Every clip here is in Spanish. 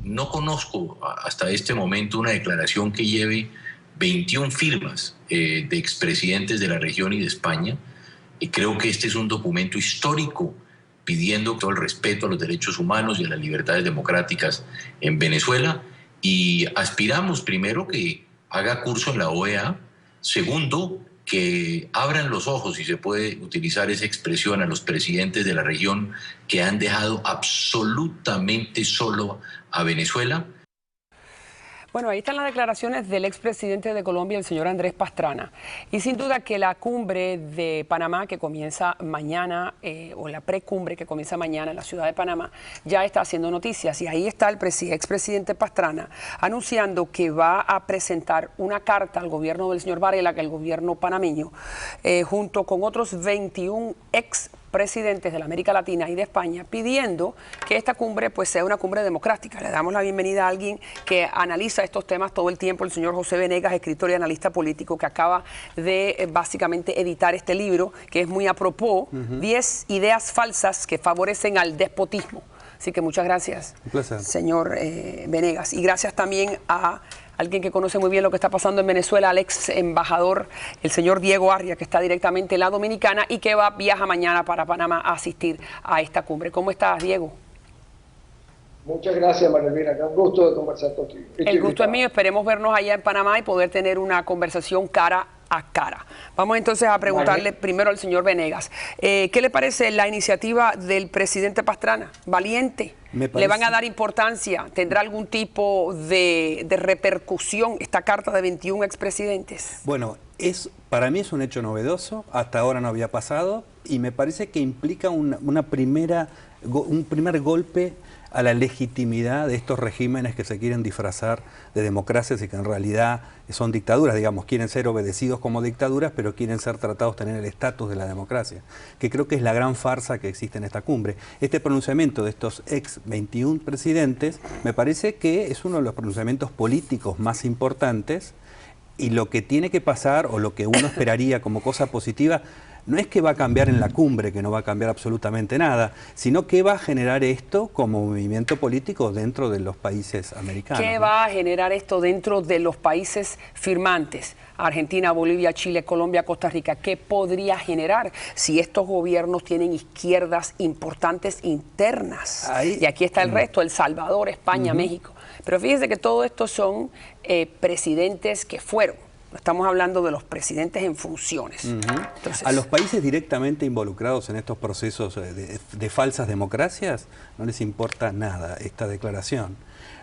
no conozco hasta este momento una declaración que lleve 21 firmas de expresidentes de la región y de España. Creo que este es un documento histórico pidiendo todo el respeto a los derechos humanos y a las libertades democráticas en Venezuela, y aspiramos primero que haga curso en la OEA, segundo que abran los ojos, si se puede utilizar esa expresión, a los presidentes de la región que han dejado absolutamente solo a Venezuela. Bueno, ahí están las declaraciones del expresidente de Colombia, el señor Andrés Pastrana. Y sin duda que la cumbre de Panamá que comienza mañana, o la precumbre que comienza mañana en la ciudad de Panamá, ya está haciendo noticias. Y ahí está el expresidente Pastrana anunciando que va a presentar una carta al gobierno del señor Varela, que es el gobierno panameño, junto con otros 21 presidentes de la América Latina y de España, pidiendo que esta cumbre pues sea una cumbre democrática. Le damos la bienvenida a alguien que analiza estos temas todo el tiempo, el señor José Venegas, escritor y analista político, que acaba de básicamente editar este libro, que es muy a propos, 10 ideas falsas que favorecen al despotismo. Así que muchas gracias, señor Venegas. Y gracias también a alguien que conoce muy bien lo que está pasando en Venezuela, al ex embajador, el señor Diego Arria, que está directamente en la Dominicana y que viaja mañana para Panamá a asistir a esta cumbre. ¿Cómo estás, Diego? Muchas gracias, María Elvira. Un gusto de conversar contigo. El gusto es mío. Esperemos vernos allá en Panamá y poder tener una conversación cara a cara. Vamos entonces a preguntarle primero al señor Venegas. ¿Qué le parece la iniciativa del presidente Pastrana? ¿Valiente? ¿Le van a dar importancia? ¿Tendrá algún tipo de repercusión esta carta de 21 expresidentes? Bueno, para mí es un hecho novedoso, hasta ahora no había pasado, y me parece que implica un primer golpe a la legitimidad de estos regímenes que se quieren disfrazar de democracias y que en realidad son dictaduras, digamos, quieren ser obedecidos como dictaduras, pero quieren ser tratados, tener el estatus de la democracia, que creo que es la gran farsa que existe en esta cumbre. Este pronunciamiento de estos ex 21 presidentes me parece que es uno de los pronunciamientos políticos más importantes, y lo que tiene que pasar, o lo que uno esperaría como cosa positiva, no es que va a cambiar en la cumbre, que no va a cambiar absolutamente nada, sino que va a generar esto como movimiento político dentro de los países americanos. ¿Qué va a generar esto dentro de los países firmantes? Argentina, Bolivia, Chile, Colombia, Costa Rica. ¿Qué podría generar si estos gobiernos tienen izquierdas importantes internas? Y aquí está el resto, El Salvador, España, México. Pero fíjese que todo esto son presidentes que fueron. Estamos hablando de los presidentes en funciones. Entonces, a los países directamente involucrados en estos procesos de falsas democracias no les importa nada esta declaración.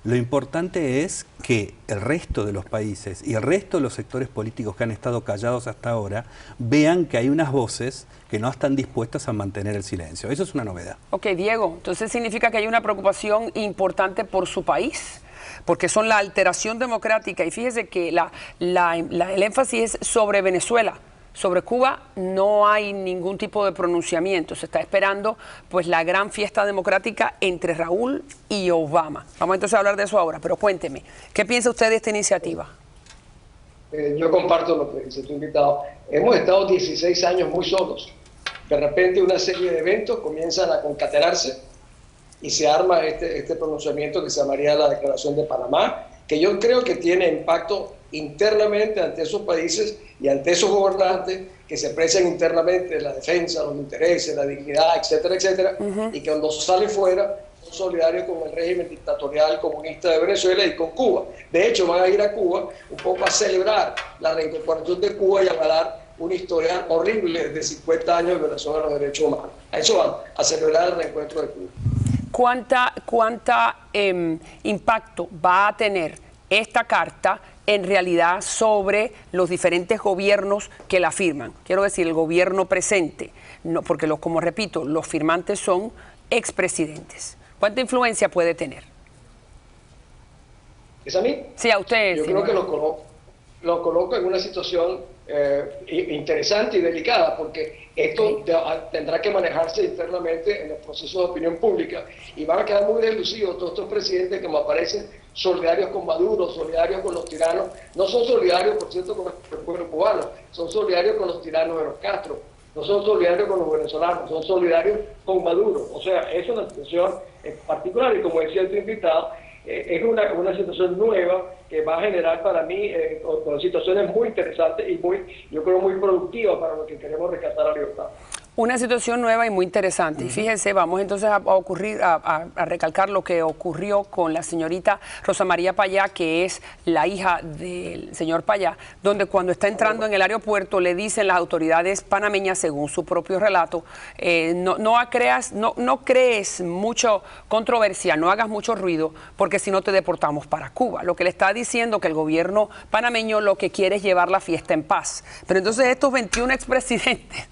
Lo importante es que el resto de los países y el resto de los sectores políticos que han estado callados hasta ahora vean que hay unas voces que no están dispuestas a mantener el silencio. Eso es una novedad. Ok, Diego, entonces significa que hay una preocupación importante por su país, porque son la alteración democrática. Y fíjese que el énfasis es sobre Venezuela. Sobre Cuba no hay ningún tipo de pronunciamiento. Se está esperando pues la gran fiesta democrática entre Raúl y Obama. Vamos entonces a hablar de eso ahora, pero cuénteme, ¿qué piensa usted de esta iniciativa? Yo comparto lo que dice tu invitado. Hemos estado 16 años muy solos. De repente una serie de eventos comienzan a concatenarse y se arma este pronunciamiento que se llamaría la Declaración de Panamá, que yo creo que tiene impacto internamente ante esos países y ante esos gobernantes que se expresan internamente la defensa, los intereses, la dignidad, etcétera, etcétera, y que cuando salen fuera son solidarios con el régimen dictatorial comunista de Venezuela y con Cuba. De hecho, van a ir a Cuba un poco a celebrar la reincorporación de Cuba y a dar una historia horrible de 50 años de violación a los derechos humanos. A eso van, a celebrar el reencuentro de Cuba. ¿Cuánta impacto va a tener esta carta en realidad sobre los diferentes gobiernos que la firman? Quiero decir, el gobierno presente, no, porque como repito, los firmantes son expresidentes. ¿Cuánta influencia puede tener? ¿Es a mí? Sí, a ustedes. Yo creo que lo coloco en una situación interesante y delicada, porque esto tendrá que manejarse internamente en los procesos de opinión pública y van a quedar muy deslucidos todos estos presidentes que me aparecen solidarios con Maduro, solidarios con los tiranos. No son solidarios, por cierto, con el pueblo cubano, son solidarios con los tiranos de los Castro, no son solidarios con los venezolanos, son solidarios con Maduro. O sea, es una situación particular y, como decía tu invitado, es una situación nueva que va a generar para mí con situaciones muy interesantes y yo creo muy productivas para lo que queremos rescatar a libertad. Una situación nueva y muy interesante. Y fíjense, vamos entonces a recalcar lo que ocurrió con la señorita Rosa María Payá, que es la hija del señor Payá, donde cuando está entrando en el aeropuerto le dicen las autoridades panameñas, según su propio relato, no crees mucho controversia, no hagas mucho ruido, porque si no te deportamos para Cuba. Lo que le está diciendo que el gobierno panameño lo que quiere es llevar la fiesta en paz. Pero entonces estos 21 expresidentes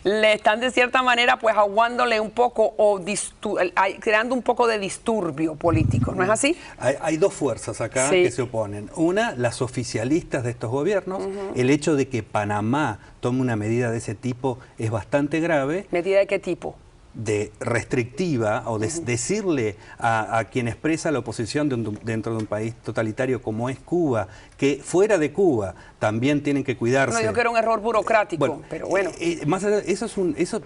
le están de cierta manera pues aguándole un poco o creando un poco de disturbio político, ¿no es así? Hay dos fuerzas acá que se oponen. Una, las oficialistas de estos gobiernos. El hecho de que Panamá tome una medida de ese tipo es bastante grave. ¿Medida de qué tipo? De restrictiva o de decirle a quien expresa la oposición dentro de un país totalitario como es Cuba, que fuera de Cuba también tienen que cuidarse. No, yo creo que era un error burocrático, pero bueno. Más allá,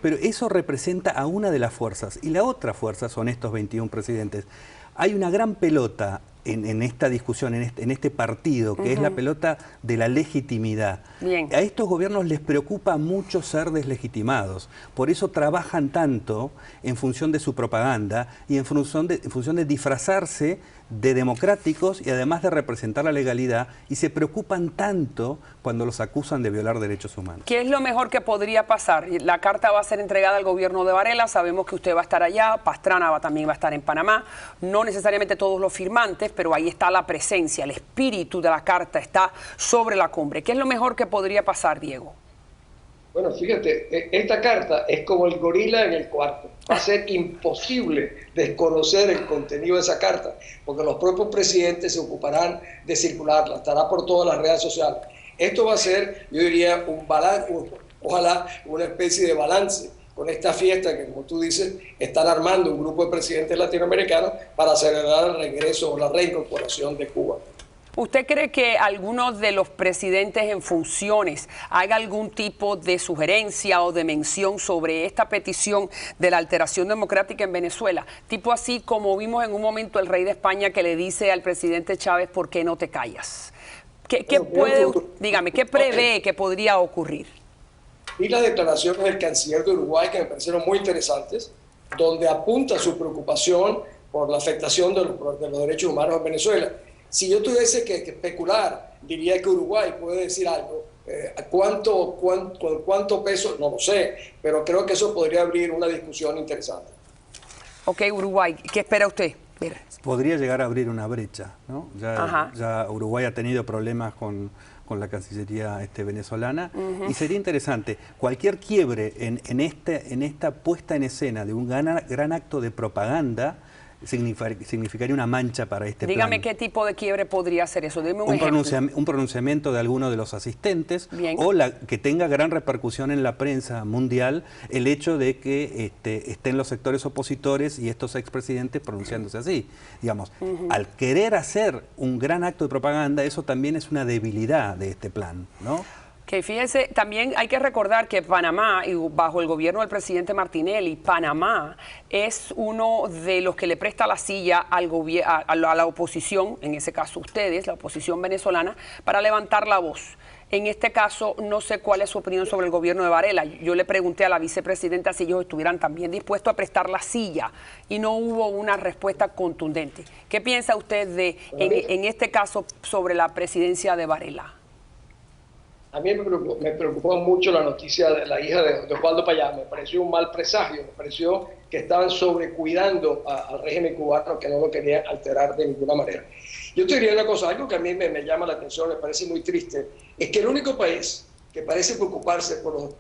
pero eso representa a una de las fuerzas, y la otra fuerza son estos 21 presidentes. Hay una gran pelota en esta discusión, en este partido, que es la pelota de la legitimidad. Bien. A estos gobiernos les preocupa mucho ser deslegitimados, por eso trabajan tanto en función de su propaganda y en función de disfrazarse de democráticos y además de representar la legalidad, y se preocupan tanto cuando los acusan de violar derechos humanos. ¿Qué es lo mejor que podría pasar? La carta va a ser entregada al gobierno de Varela, sabemos que usted va a estar allá, Pastrana también va a estar en Panamá, no necesariamente todos los firmantes, pero ahí está la presencia, el espíritu de la carta está sobre la cumbre. ¿Qué es lo mejor que podría pasar, Diego? Bueno, fíjate, esta carta es como el gorila en el cuarto. Va a ser imposible desconocer el contenido de esa carta, porque los propios presidentes se ocuparán de circularla, estará por todas las redes sociales. Esto va a ser, yo diría, ojalá una especie de balance con esta fiesta que, como tú dices, están armando un grupo de presidentes latinoamericanos para celebrar el regreso o la reincorporación de Cuba. ¿Usted cree que alguno de los presidentes en funciones haga algún tipo de sugerencia o de mención sobre esta petición de la alteración democrática en Venezuela? Tipo así como vimos en un momento el rey de España que le dice al presidente Chávez, ¿por qué no te callas? Dígame, ¿qué prevé que podría ocurrir? Y las declaraciones del canciller de Uruguay, que me parecieron muy interesantes, donde apunta su preocupación por la afectación de los derechos humanos en Venezuela. Si yo tuviese que especular, diría que Uruguay puede decir algo. ¿Cuánto peso? No lo sé, pero creo que eso podría abrir una discusión interesante. Ok, Uruguay, ¿qué espera usted? Podría llegar a abrir una brecha, ¿no? Ya Uruguay ha tenido problemas con la Cancillería venezolana, y sería interesante, cualquier quiebre en esta puesta en escena de un gran acto de propaganda significaría una mancha para este plan. Dígame qué tipo de quiebre podría ser eso. Dime un ejemplo. Un pronunciamiento de alguno de los asistentes. Bien. O que tenga gran repercusión en la prensa mundial el hecho de que estén los sectores opositores y estos expresidentes pronunciándose así. Digamos, al querer hacer un gran acto de propaganda, eso también es una debilidad de este plan, ¿no? Que fíjese, también hay que recordar que Panamá, y bajo el gobierno del presidente Martinelli, Panamá es uno de los que le presta la silla a la oposición, en ese caso ustedes, la oposición venezolana, para levantar la voz. En este caso, no sé cuál es su opinión sobre el gobierno de Varela. Yo le pregunté a la vicepresidenta si ellos estuvieran también dispuestos a prestar la silla y no hubo una respuesta contundente. ¿Qué piensa usted en este caso sobre la presidencia de Varela? A mí me preocupó mucho la noticia de la hija de Osvaldo Payá. Me pareció un mal presagio, me pareció que estaban sobrecuidando al régimen cubano, que no lo querían alterar de ninguna manera. Yo te diría una cosa, algo que a mí me llama la atención, me parece muy triste, es que el único país que parece preocuparse por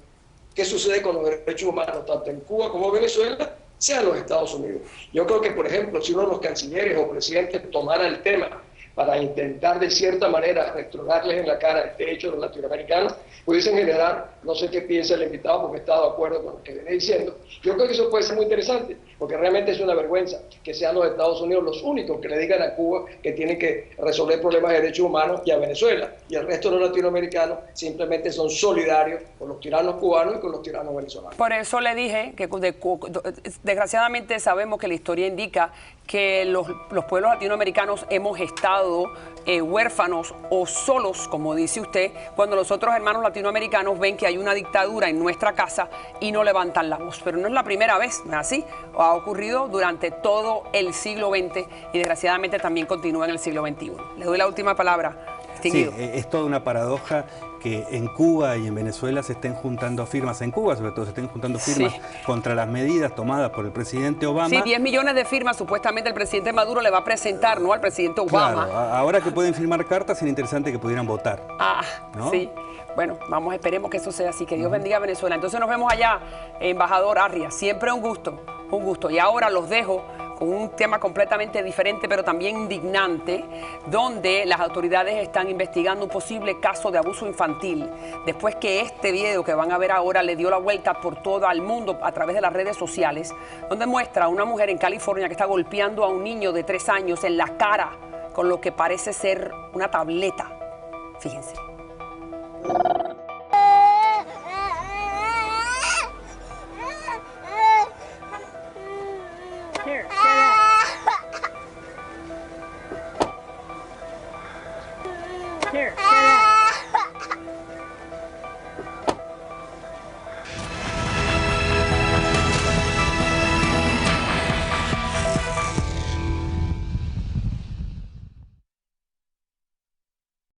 qué sucede con los derechos humanos, tanto en Cuba como en Venezuela, sean los Estados Unidos. Yo creo que, por ejemplo, si uno de los cancilleres o presidentes tomara el tema para intentar de cierta manera restregarles en la cara este hecho de los latinoamericanos, pudiesen generar, no sé qué piensa el invitado porque está de acuerdo con lo que viene diciendo, yo creo que eso puede ser muy interesante, porque realmente es una vergüenza que sean los Estados Unidos los únicos que le digan a Cuba que tienen que resolver problemas de derechos humanos y a Venezuela, y el resto de los latinoamericanos simplemente son solidarios con los tiranos cubanos y con los tiranos venezolanos. Por eso le dije que desgraciadamente sabemos que la historia indica que los pueblos latinoamericanos hemos estado huérfanos o solos, como dice usted, cuando los otros hermanos latinoamericanos ven que hay una dictadura en nuestra casa y no levantan la voz. Pero no es la primera vez, ¿no es así? Ha ocurrido durante todo el siglo XX y desgraciadamente también continúa en el siglo XXI. Le doy la última palabra. Sí, es toda una paradoja que en Cuba y en Venezuela se estén juntando firmas, en Cuba sobre todo se estén juntando firmas contra las medidas tomadas por el presidente Obama. Sí, 10 millones de firmas supuestamente el presidente Maduro le va a presentar, ¿no?, al presidente Obama. Claro, ahora que pueden firmar cartas, sería interesante que pudieran votar. ¿no? Sí. Bueno, esperemos que eso sea así, que Dios bendiga a Venezuela. Entonces nos vemos allá, embajador Arria, siempre un gusto, un gusto. Y ahora los dejo con un tema completamente diferente, pero también indignante, donde las autoridades están investigando un posible caso de abuso infantil, después que este video que van a ver ahora le dio la vuelta por todo el mundo a través de las redes sociales, donde muestra a una mujer en California que está golpeando a un niño de 3 años en la cara con lo que parece ser una tableta. Fíjense. Here, shut up. Here, shut up.